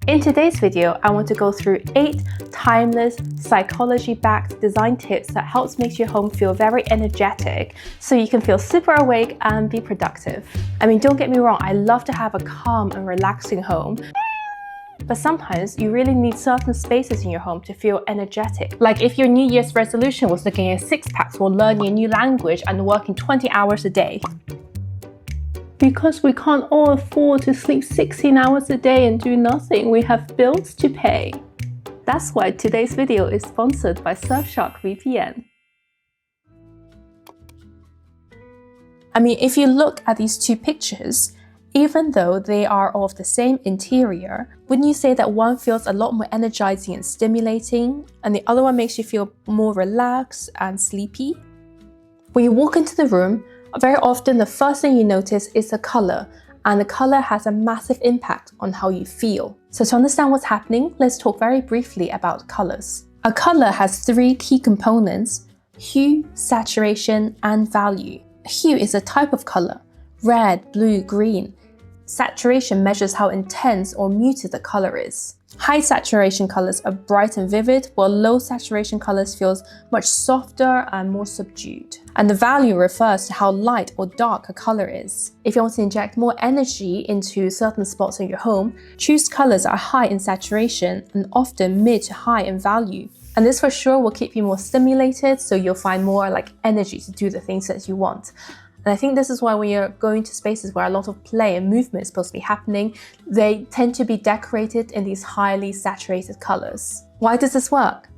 In today's video, I want to go through 8 timeless, psychology-backed design tips that helps make your home feel very energetic so you can feel super awake and be productive. I mean, don't get me wrong, I love to have a calm and relaxing home, but sometimes you really need certain spaces in your home to feel energetic. Like if your New Year's resolution was looking at 6-packs while learning a new language and working 20 hours a day. Because we can't all afford to sleep 16 hours a day and do nothing, we have bills to pay. That's why today's video is sponsored by Surfshark VPN. I mean, if you look at these two pictures, even though they are of the same interior, wouldn't you say that one feels a lot more energizing and stimulating, and the other one makes you feel more relaxed and sleepy? When you walk into the room, very often the first thing you notice is the color, and the color has a massive impact on how you feel. So to understand what's happening, let's talk very briefly about colors. A color has 3 key components: hue, saturation, and value. Hue is a type of color: red, blue, green. Saturation measures how intense or muted the color is. High saturation colors are bright and vivid, while low saturation colors feels much softer and more subdued. And the value refers to how light or dark a color is. If you want to inject more energy into certain spots in your home, choose colors that are high in saturation and often mid to high in value. And this for sure will keep you more stimulated, so you'll find more energy to do the things that you want. And I think this is why when you're going to spaces where a lot of play and movement is supposed to be happening, they tend to be decorated in these highly saturated colors. Why does this work?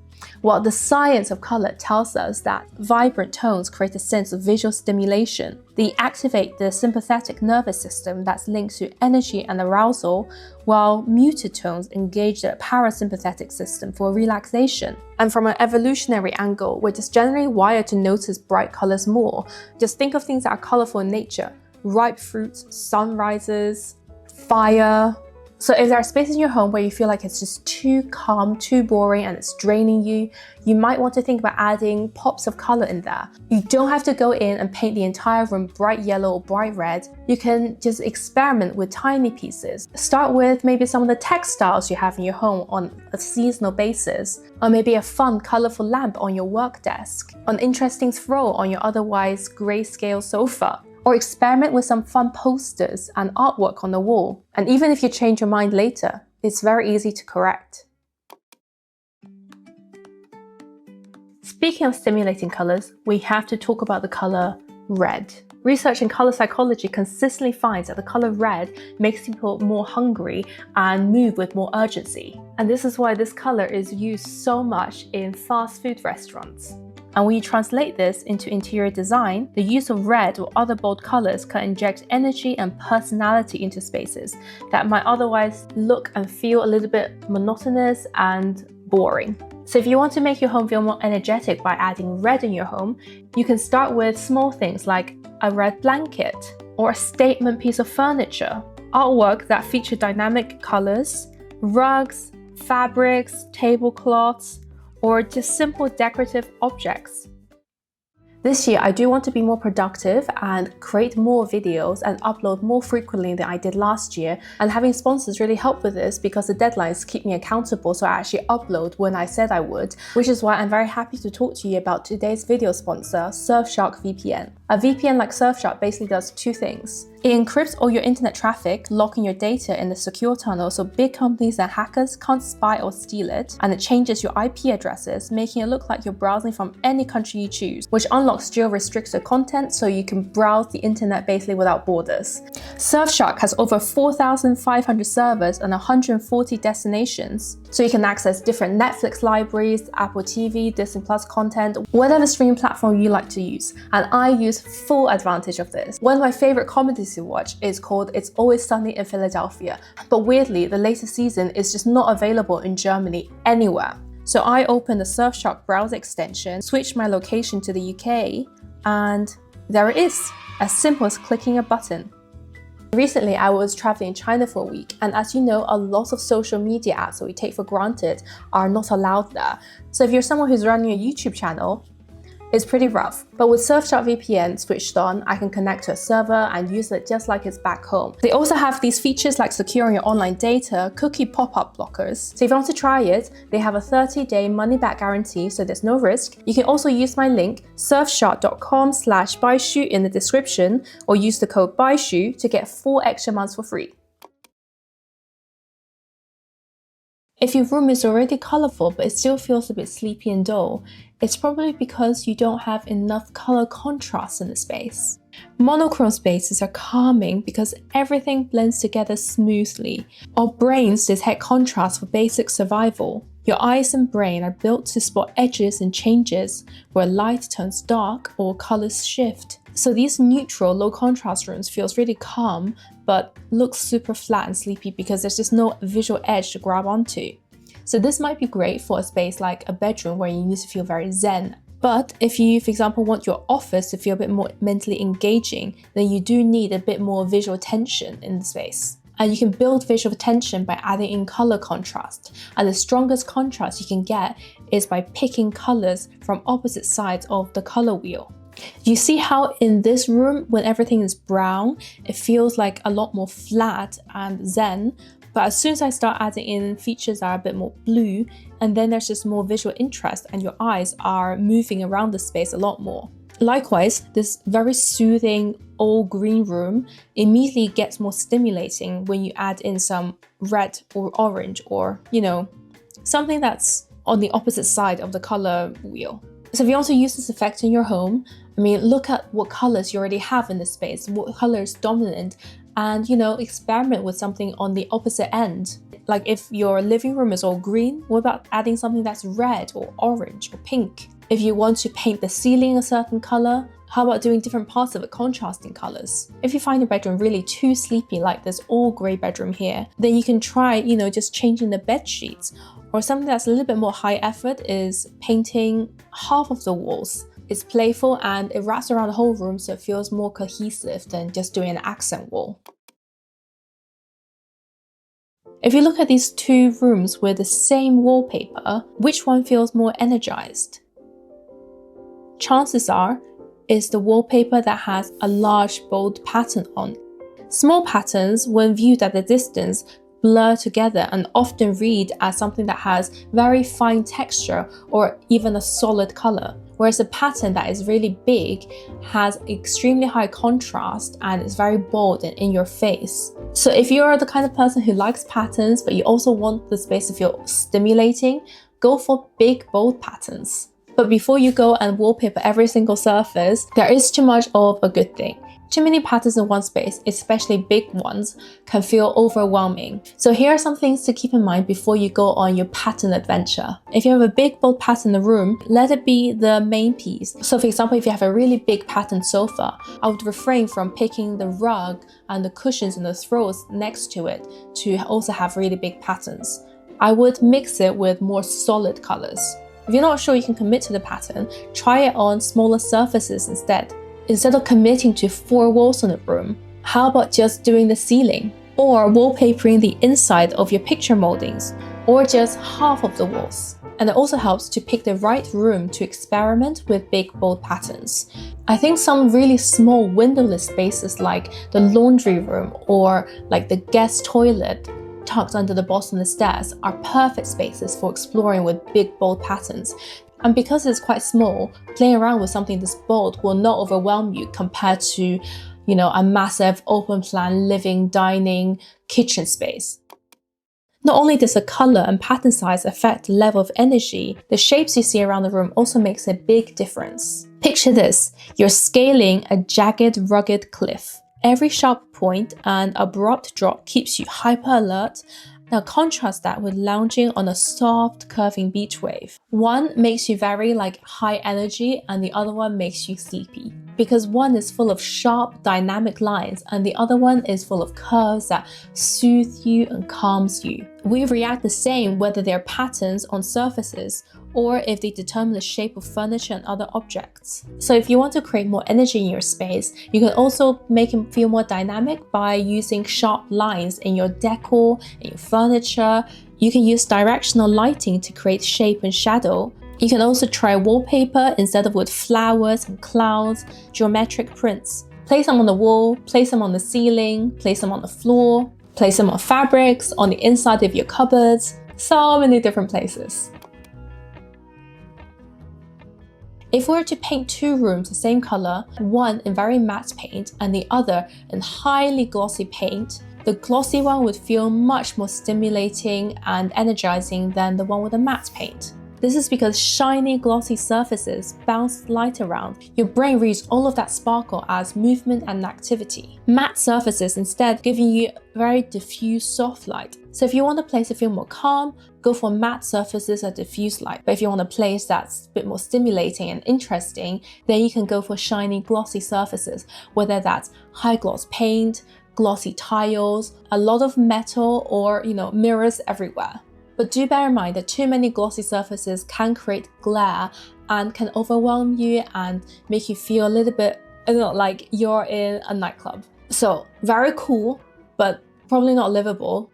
Well, the science of color tells us that vibrant tones create a sense of visual stimulation. They activate the sympathetic nervous system that's linked to energy and arousal, while muted tones engage the parasympathetic system for relaxation. And from an evolutionary angle, we're just generally wired to notice bright colors more. Just think of things that are colorful in nature: ripe fruits, sunrises, fire. So if there are spaces in your home where you feel like it's just too calm, too boring, and it's draining you, you might want to think about adding pops of color in there. You don't have to go in and paint the entire room bright yellow or bright red. You can just experiment with tiny pieces. Start with maybe some of the textiles you have in your home on a seasonal basis, or maybe a fun, colorful lamp on your work desk, an interesting throw on your otherwise grayscale sofa. Or experiment with some fun posters and artwork on the wall. And even if you change your mind later, it's very easy to correct. Speaking of stimulating colors, we have to talk about the color red. Research in color psychology consistently finds that the color red makes people more hungry and move with more urgency. And this is why this color is used so much in fast food restaurants. And when you translate this into interior design, the use of red or other bold colors can inject energy and personality into spaces that might otherwise look and feel a little bit monotonous and boring. So if you want to make your home feel more energetic by adding red in your home, you can start with small things like a red blanket or a statement piece of furniture, artwork that feature dynamic colors, rugs, fabrics, tablecloths, or just simple decorative objects. This year, I do want to be more productive and create more videos and upload more frequently than I did last year. And having sponsors really helped with this because the deadlines keep me accountable, so I actually upload when I said I would, which is why I'm very happy to talk to you about today's video sponsor, Surfshark VPN. A VPN like Surfshark basically does 2 things. It encrypts all your internet traffic, locking your data in a secure tunnel so big companies and hackers can't spy or steal it, and it changes your IP addresses, making it look like you're browsing from any country you choose, which unlocks geo-restricted content so you can browse the internet basically without borders. Surfshark has over 4,500 servers and 140 destinations, so you can access different Netflix libraries, Apple TV, Disney Plus content, whatever streaming platform you like to use, and I use full advantage of this. One of my favorite comedies to watch is called It's Always Sunny in Philadelphia, but weirdly the latest season is just not available in Germany anywhere. So I opened the Surfshark browser extension, switched my location to the UK, and there it is, as simple as clicking a button. Recently, I was traveling in China for a week, and as you know, a lot of social media apps that we take for granted are not allowed there. So if you're someone who's running a YouTube channel, It's pretty rough, but with Surfshark VPN switched on, I can connect to a server and use it just like it's back home. They also have these features like securing your online data, cookie pop-up blockers. So if you want to try it, they have a 30-day money-back guarantee, so there's no risk. You can also use my link surfshark.com/BaiXu in the description, or use the code BaiXu to get 4 extra months for free. If your room is already colorful but it still feels a bit sleepy and dull, it's probably because you don't have enough color contrast in the space. Monochrome spaces are calming because everything blends together smoothly. Our brains detect contrast for basic survival. Your eyes and brain are built to spot edges and changes where light turns dark or colors shift. So these neutral, low contrast rooms feels really calm, but looks super flat and sleepy because there's just no visual edge to grab onto. So this might be great for a space like a bedroom where you need to feel very zen. But if you, for example, want your office to feel a bit more mentally engaging, then you do need a bit more visual tension in the space. And you can build visual tension by adding in color contrast. And the strongest contrast you can get is by picking colors from opposite sides of the color wheel. You see how in this room, when everything is brown, it feels like a lot more flat and zen. But as soon as I start adding in features that are a bit more blue, and then there's just more visual interest and your eyes are moving around the space a lot more. Likewise, this very soothing all green room immediately gets more stimulating when you add in some red or orange or, something that's on the opposite side of the color wheel. So if you want to use this effect in your home, look at what colors you already have in the space, what color is dominant, and experiment with something on the opposite end. Like if your living room is all green, what about adding something that's red or orange or pink? If you want to paint the ceiling a certain color, how about doing different parts of it contrasting colors? If you find your bedroom really too sleepy, like this all gray bedroom here, then you can try, just changing the bed sheets. Or something that's a little bit more high effort is painting half of the walls. It's playful and it wraps around the whole room so it feels more cohesive than just doing an accent wall. If you look at these two rooms with the same wallpaper, which one feels more energized? Chances are, it's the wallpaper that has a large bold pattern on. Small patterns, when viewed at a distance, blur together and often read as something that has very fine texture or even a solid color, whereas a pattern that is really big has extremely high contrast and is very bold and in your face. So if you're the kind of person who likes patterns but you also want the space to feel stimulating, go for big bold patterns. But before you go and wallpaper every single surface, there is too much of a good thing. Too many patterns in one space, especially big ones, can feel overwhelming. So here are some things to keep in mind before you go on your pattern adventure. If you have a big bold pattern in the room, let it be the main piece. So for example, if you have a really big pattern sofa, I would refrain from picking the rug and the cushions and the throws next to it to also have really big patterns. I would mix it with more solid colors. If you're not sure you can commit to the pattern, try it on smaller surfaces instead. Instead of committing to 4 walls in a room, how about just doing the ceiling? Or wallpapering the inside of your picture moldings, or just half of the walls. And it also helps to pick the right room to experiment with big, bold patterns. I think some really small windowless spaces like the laundry room or like the guest toilet tucked under the bottom of the stairs are perfect spaces for exploring with big, bold patterns. And because it's quite small, playing around with something this bold will not overwhelm you compared to, a massive open plan living, dining, kitchen space. Not only does the color and pattern size affect the level of energy, the shapes you see around the room also makes a big difference. Picture this, you're scaling a jagged, rugged cliff. Every sharp point and abrupt drop keeps you hyper alert. Now contrast that with lounging on a soft, curving beach wave. One makes you very high energy and the other one makes you sleepy. Because one is full of sharp, dynamic lines and the other one is full of curves that soothe you and calms you. We react the same whether they're patterns on surfaces or if they determine the shape of furniture and other objects. So if you want to create more energy in your space, you can also make it feel more dynamic by using sharp lines in your decor, in your furniture. You can use directional lighting to create shape and shadow. You can also try wallpaper instead of with flowers and clouds, geometric prints. Place them on the wall, place them on the ceiling, place them on the floor, place them on fabrics, on the inside of your cupboards, so many different places. If we were to paint two rooms the same color, one in very matte paint and the other in highly glossy paint, the glossy one would feel much more stimulating and energizing than the one with a matte paint. This is because shiny, glossy surfaces bounce light around. Your brain reads all of that sparkle as movement and activity. Matte surfaces instead giving you very diffuse, soft light. So if you want a place to feel more calm, go for matte surfaces or diffuse light. But if you want a place that's a bit more stimulating and interesting, then you can go for shiny, glossy surfaces, whether that's high gloss paint, glossy tiles, a lot of metal, or mirrors everywhere. But do bear in mind that too many glossy surfaces can create glare and can overwhelm you and make you feel a little bit like you're in a nightclub. So very cool, but probably not livable.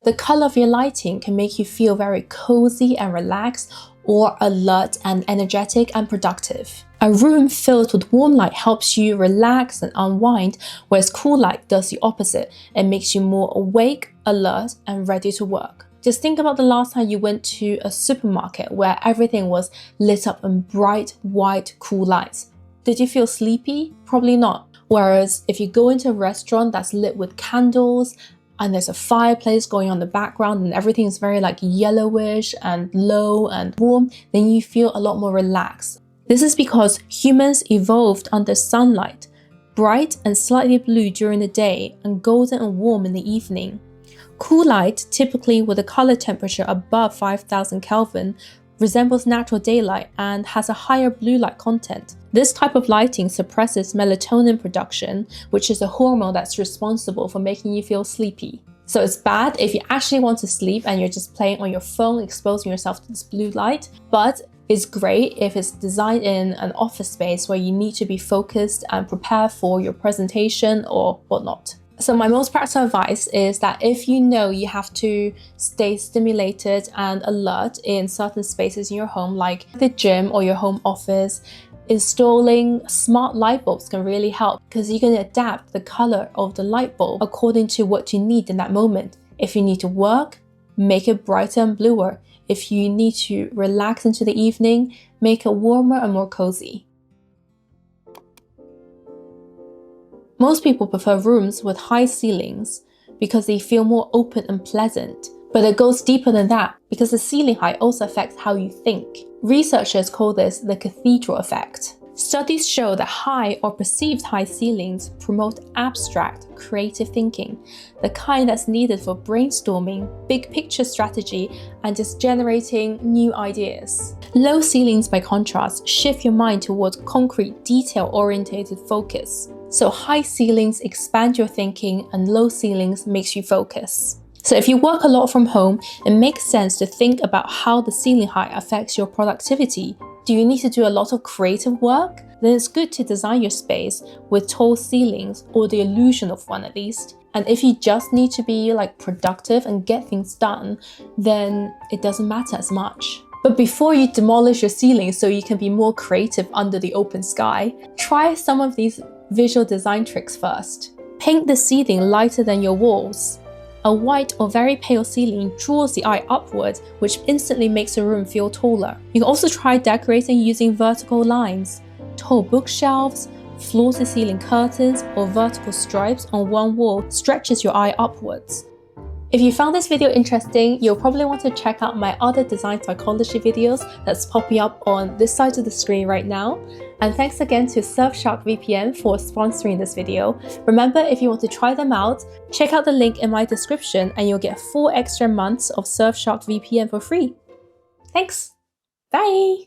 The color of your lighting can make you feel very cozy and relaxed, or alert and energetic and productive. A room filled with warm light helps you relax and unwind, whereas cool light does the opposite and makes you more awake, alert, and ready to work. Just think about the last time you went to a supermarket where everything was lit up in bright, white, cool lights. Did you feel sleepy? Probably not. Whereas if you go into a restaurant that's lit with candles, and there's a fireplace going on in the background and everything is very yellowish and low and warm, then you feel a lot more relaxed. This is because humans evolved under sunlight, bright and slightly blue during the day and golden and warm in the evening. Cool light, typically with a color temperature above 5000 Kelvin, resembles natural daylight and has a higher blue light content. This type of lighting suppresses melatonin production, which is a hormone that's responsible for making you feel sleepy. So it's bad if you actually want to sleep and you're just playing on your phone, exposing yourself to this blue light, but it's great if it's designed in an office space where you need to be focused and prepare for your presentation or whatnot. So my most practical advice is that if you know you have to stay stimulated and alert in certain spaces in your home, like the gym or your home office, installing smart light bulbs can really help because you can adapt the color of the light bulb according to what you need in that moment. If you need to work, make it brighter and bluer. If you need to relax into the evening, make it warmer and more cozy. Most people prefer rooms with high ceilings because they feel more open and pleasant. But it goes deeper than that because the ceiling height also affects how you think. Researchers call this the cathedral effect. Studies show that high or perceived high ceilings promote abstract, creative thinking, the kind that's needed for brainstorming, big picture strategy, and just generating new ideas. Low ceilings, by contrast, shift your mind towards concrete, detail-oriented focus. So high ceilings expand your thinking and low ceilings makes you focus. So if you work a lot from home, it makes sense to think about how the ceiling height affects your productivity. Do you need to do a lot of creative work? Then it's good to design your space with tall ceilings or the illusion of one at least. And if you just need to be productive and get things done, then it doesn't matter as much. But before you demolish your ceiling so you can be more creative under the open sky, try some of these visual design tricks first. Paint the ceiling lighter than your walls. A white or very pale ceiling draws the eye upward, which instantly makes a room feel taller. You can also try decorating using vertical lines. Tall bookshelves, floor-to-ceiling curtains, or vertical stripes on one wall stretches your eye upwards. If you found this video interesting, you'll probably want to check out my other design psychology videos that's popping up on this side of the screen right now. And thanks again to Surfshark VPN for sponsoring this video. Remember, if you want to try them out, check out the link in my description and you'll get 4 extra months of Surfshark VPN for free. Thanks! Bye!